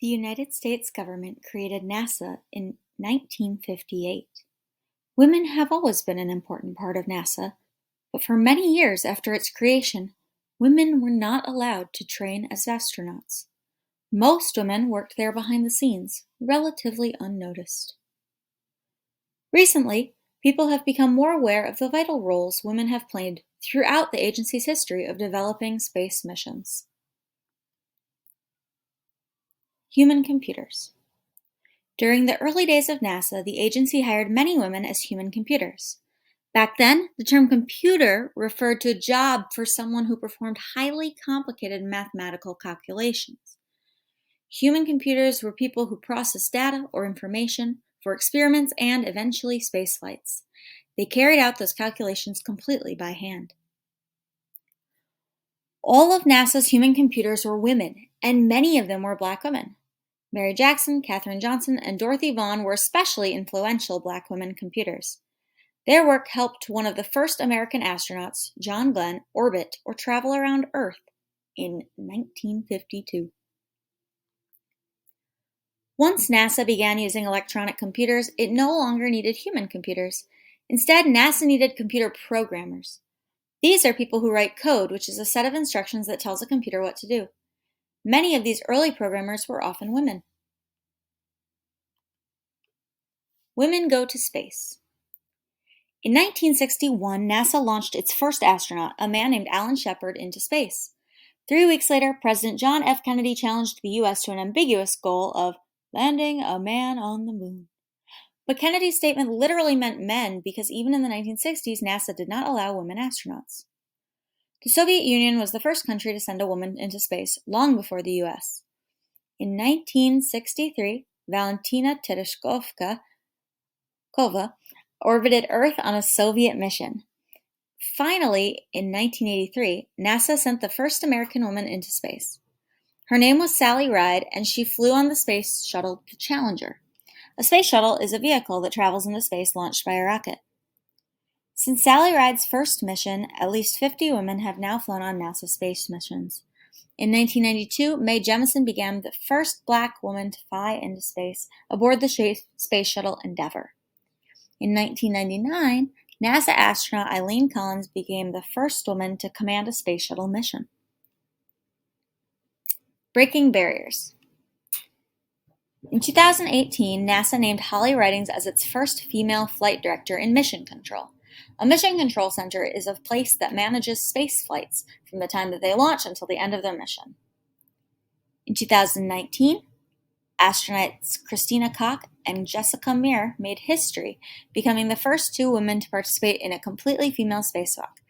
The United States government created NASA in 1958. Women have always been an important part of NASA, but for many years after its creation, women were not allowed to train as astronauts. Most women worked there behind the scenes, relatively unnoticed. Recently, people have become more aware of the vital roles women have played throughout the agency's history of developing space missions. Human computers. During the early days of NASA, the agency hired many women as human computers. Back then, the term computer referred to a job for someone who performed highly complicated mathematical calculations. Human computers were people who processed data or information for experiments and eventually space flights. They carried out those calculations completely by hand. All of NASA's human computers were women, and many of them were Black women. Mary Jackson, Katherine Johnson, and Dorothy Vaughan were especially influential Black women computers. Their work helped one of the first American astronauts, John Glenn, orbit or travel around Earth in 1952. Once NASA began using electronic computers, it no longer needed human computers. Instead, NASA needed computer programmers. These are people who write code, which is a set of instructions that tells a computer what to do. Many of these early programmers were often women. Women go to space. In 1961, NASA launched its first astronaut, a man named Alan Shepard, into space. 3 weeks later, President John F. Kennedy challenged the U.S. to an ambiguous goal of landing a man on the moon. But Kennedy's statement literally meant men because even in the 1960s, NASA did not allow women astronauts. The Soviet Union was the first country to send a woman into space, long before the U.S. In 1963, Valentina Tereshkova orbited Earth on a Soviet mission. Finally, in 1983, NASA sent the first American woman into space. Her name was Sally Ride, and she flew on the space shuttle Challenger. A space shuttle is a vehicle that travels into space launched by a rocket. Since Sally Ride's first mission, at least 50 women have now flown on NASA space missions. In 1992, Mae Jemison became the first Black woman to fly into space aboard the space shuttle Endeavour. In 1999, NASA astronaut Eileen Collins became the first woman to command a space shuttle mission. Breaking barriers. In 2018, NASA named Holly Ridings as its first female flight director in Mission Control. A Mission Control Center is a place that manages space flights from the time that they launch until the end of their mission. In 2019, astronauts Christina Koch and Jessica Meir made history, becoming the first 2 women to participate in a completely female spacewalk.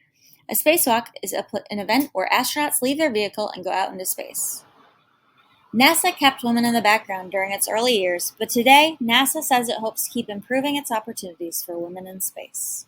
A spacewalk is an event where astronauts leave their vehicle and go out into space. NASA kept women in the background during its early years, but today, NASA says it hopes to keep improving its opportunities for women in space.